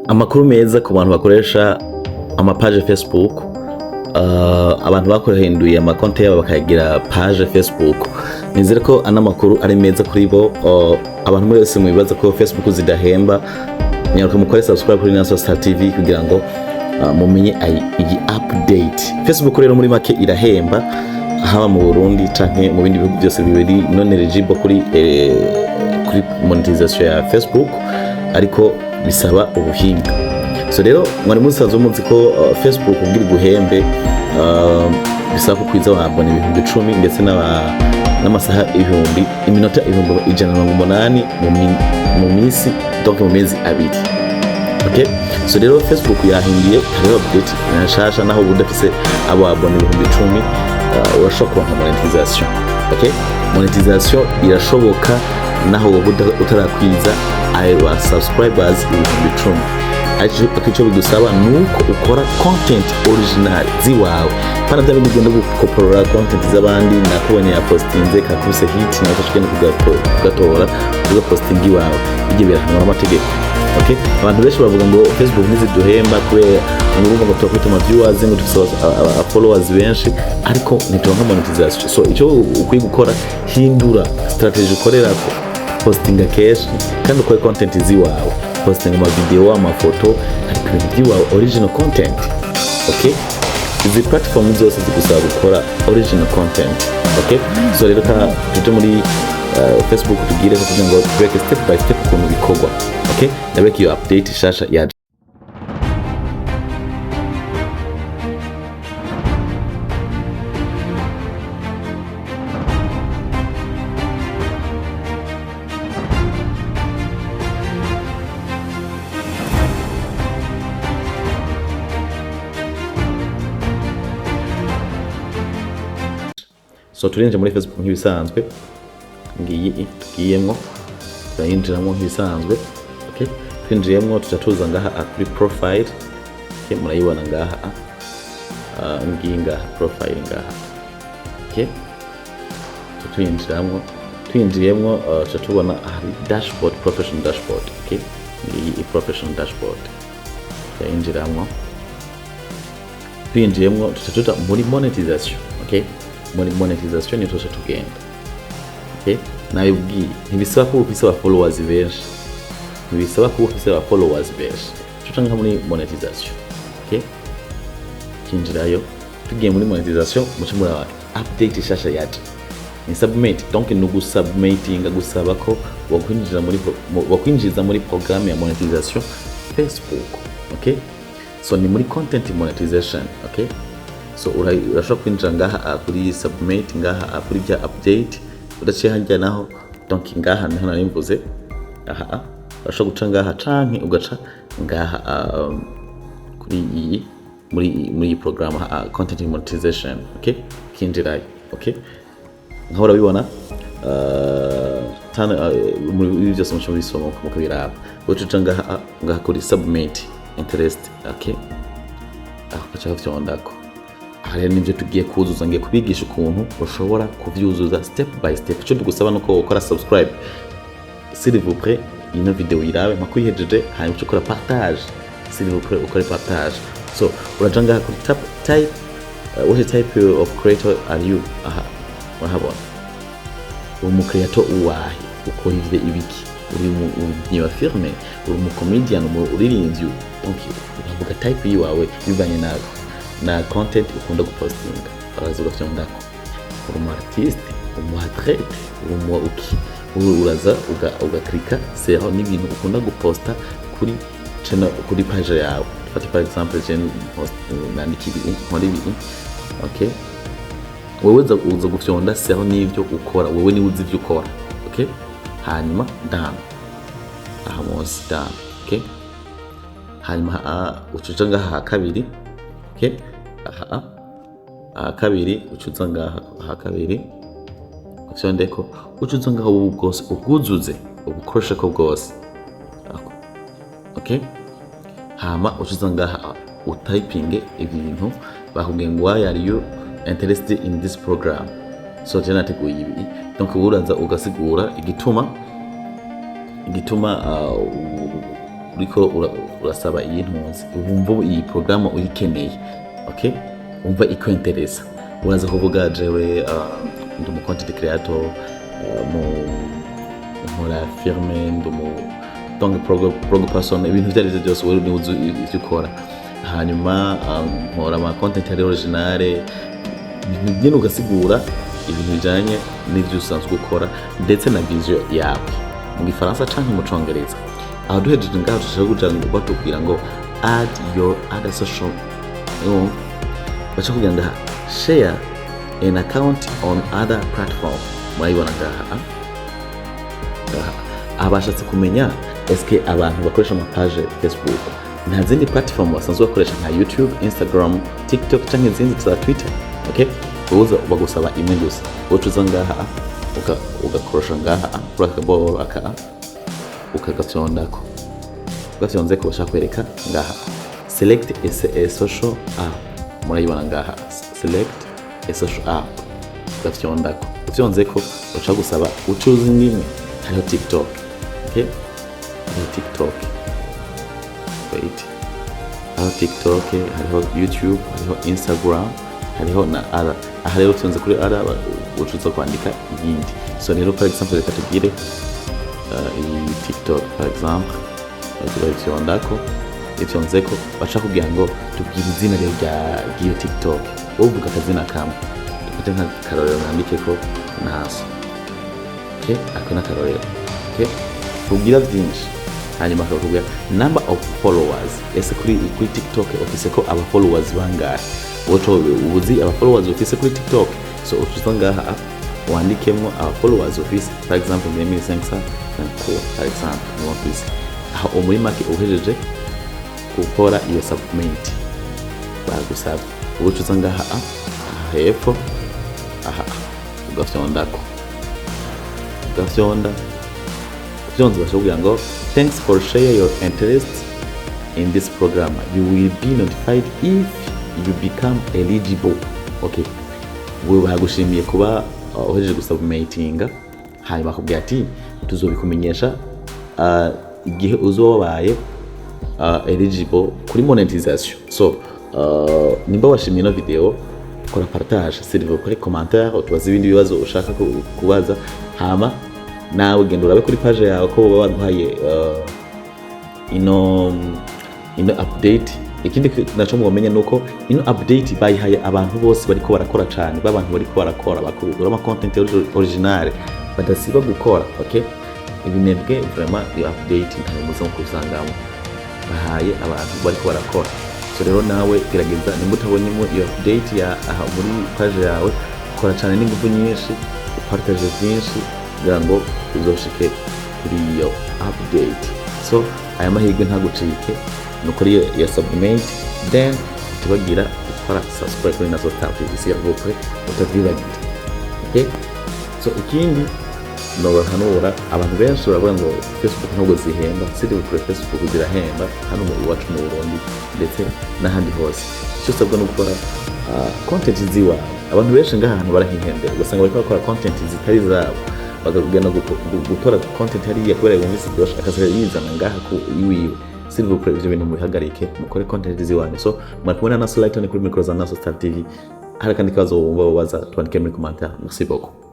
amakuru meza ku bantu bakoresha amapage Facebook, abantu bakorehinduye amakonti yabo bakagira page Facebook. Nizere ko anamakuru ari meza kuri bo. Abantu mwese mubibaza ko Facebook zidahemba, nyaruka mukore subscribe kuri Naason TV kugira ngo mumenye iyi update. Facebook rero muri make irahemba, haba mu Burundi canke mu bindi bihugu byose bibiri non eligible kuri monetization ya Facebook, ariko bisaba ubuhinga. So rero mwari musanzwe muzi ko Facebook ubwira guhembe bisaba kwiza wabona ibihumbi 10 ndetse n'amasaha ibihumbi iminota ibihumbi 180 mu minsi, donc mu mezi abiri. Okay, so rero Facebook yahinduye rero update nashasha, naho budafise abo abona ibihumbi 10 urashobora kubona monetization. Okay, monetization irashoboka naho utarakwiza aba subscribers ibihumbi 10. Icyo bigusaba nuko ukora content original ziwawe, pana bya bindi ugenda gukoporora content z'abandi, nakubonye ya postinze kakubise hit na ukashikene kugatora uga posting iwawe, ibyo birahanwa n'amategeko. Okay, abantu benshi bavuga ngo Facebook ntiziduhemba kubera ngo twakwita ama viewers ngo dufise followers benshi, ariko ntitonka monetization. So icyo ukwiye gukora, hindura strategy ukorera ko postinga keshi kandi ukore content ziwawe, postinga ama video, ama photo, ariko ibintu original content. Okay, izi platform zose zigusaba gukora original content. Okay, so rero tuje muri Facebook tugire kugira ngo break step by step ukuntu bikorwa. Okay, ndabeka iyo update shasha ya so turinje muri Facebook nk'ibisanzwe, ngiyi tugiyemo bayinjiramo nk'ibisanzwe. Okay, twinjiyemo tuza ngaha kuri profile. Okay, murayibona ngaha ngiyi ngaha profile ngaha. Okay, twinjiyemo tubona hari dashboard, professional dashboard. Okay, ngiyi professional dashboard yinjiramo. Twinjiyemo tuza muri monetization. Okay, muri monetization ni tuza tugenda. Okay, nayo bwi ntibisaba ko ufise followers benshi, ntibisaba ko ufise followers benshi, tucanga muri monetization. Okay, kinjirayo tugiye muri monetization, mucimura update shasha yaje ni submit. Donc nugu submitting gusaba ko wakwinjiza muri programme ya monetization Facebook. Okay, so ni muri content monetization. Okay, so urashobora kwinjira ngaha kuri submit, ngaha kuri bya update udaciye hajya naho. Donc ngaha niho narimvuze, urashobora guca ngaha canke ugaca ngaha kuri iyi muri program content monetization. Okay, kinjirayo. Okay, nkaho urabibona muri byose mushobora bisoma mukabiraba, uca ngaha kuri submit interest. Okay, akaca vyondako hari n'ibyo tugiye kuzuza, ngiye kubigisha ukuntu ushobora kuvyuzuza step by step. Cyo tugusaba nuko ukora subscribe, s'il vous plaît, ino video irabe makuyihejeje, hanyuma ukora partage, s'il vous plaît, ukore partage. So uraja ngaha kuri type, what type of creator are you? Urahabona umu creator uwahe, ukora ibiki, uri mu firme, uri mu comedian, uri review. Donc uravuga type yiwawe bivanye na content ukunda gupostinga. Araza ugafyondako umu artiste, umu athlete, umu uraza ugaklika seho n'ibintu ukunda guposta kuri channel, kuri page yawe. Fata par exemple post nandiki nkora ibi. Okay, wewe uza gufyonda seho n'ibyo ukora, wewe ni uzi ibyo ukora. Okay, hanyuma done, munsi done. Okay, hanyuma ucuca ngaha kabiri. Okay, kabiri ucuza ngaha kabiri ufyondeko, ucuza ngaha ubwose ubwuzuze ubukoresha ko bwose. Okay, hama ucuza ngaha utyping ibintu bakubwiye ngo why are you interested in this program. So jana teguye ibi, donc uraza ugasigura igituma uriko urasaba iyi ntunzi wumva iyi programme uyikeneye, okay, wumva ikwentereza, uraza kuvuga jewe ndi umu content creator, nkora firme, ndi umu donc blog person, ibintu byarivyo byose wowe niuzi ivyo ukora, hanyuma nkora ama content ari original, ibintu byinshi ugasigura ibintu bijanye n'ivyo usanzwe ukora ndetse na vision yawe mu Gifaransa canke mu Congereza. Aho duhejeje ngaho tushaka kuja ngo batubwira ngo add your other social, bacha kugira ngo share an account on other platform. Murayibona ngaha abashatse kumenya eske abantu bakoresha ama page Facebook nta zindi platform basanzwe bakoresha nka YouTube, Instagram, TikTok canke izindi za Twitter, okay, uza bagusaba imwe gusa, ucuza ngaha ugakorosha ngaha urakabora aka ukagatyondako, ugatyonzeko bashaka kwereka ngaha select a social app. Murayibona ngaha select a social app, ugatyondako, utyonzeko bacha gusaba ucuza imwe, hariho TikTok, okay, hariho TikTok, wait, hariho TikTok, hariho YouTube, hariho Instagram, hariho na ara. Aha rero utunze kuri ara ucuza kwandika iyindi. So rero par exemple reka tugire iyi TikTok par exemple, tubayityondako, ityonzeko bacha kugira ngo tubwire izina rya TikTok, uvuga akazina kamwe, dufite nka karorero nandike ko Naason, okay, akona karorero, okay, kugira byinshi, hanyuma akakubwira number of followers, ese kuri TikTok ofise ko aba followers bangahe, woto ubuzi aba followers ofise kuri TikTok. So utuza ngaha wandikemo aba followers ofise, for example 1500 par exemple mu office, aho umuri make uhejeje gukora iyo submit bagusaba, utuza ngaha hepfo ugafyondako, byonze bashobora ngo thanks for share your interest in this program, you will be notified if you become eligible, okay, wewe bagushimiye kuba uhejeje gusubmitinga, hanyuma akubwira ati tuzobikumenyesha igihe uzobaye eligible kuri monetization. So nimba washimiye no video, kora partage, s'il vous plaît, commentaire, utubaze ibindi bibazo ushaka kubaza, hama nawe genda urabe kuri page yawe ko baba baduhaye ino update. Ikindi naco mubamenye nuko ino update bayihaye abantu bose bariko barakora cyane, babantu bariko barakora bakubura ama content original badasiba gukora, okay, ibinebwe vraiment iyo update ntamuze kusangamo, bahaye abantu bariko barakora. So rero nawe gerageza nimba utabonyemo iyo update ya aha muri page yawe, kora cyane n'ingufu nyinshi, partage byinshi kugira ngo uzoshike kuri iyo update. So aya mahirwe ntagucike, nukuri ya submit, then tubagira ukora subscribe kuri Naason TV, s'il vous plaît, utavibagira, okay. So ikindi nobahanura abantu benshi urabona ngo Facebook ntabwo zihemba, s'il vous plaît, Facebook zirahemba hano mu iwacu mu Burundi ndetse n'ahandi hose. Icyo usabwa no gukora content ziwa, abantu benshi ngaha hano barahihembera, ugasanga bariko bakora content zitari zabo, bakagenda gutora content hariya kubera yumvise byosha akazira yizana ngaha ku iwiwe. S'il vous plaît, ibyo bintu mubihagarike, mukore content ziwane. So mwakumwe na Naason kuri micro za Naason TV. Hari kandi kazo wumva waza twandike muri commentaire. Merci beaucoup.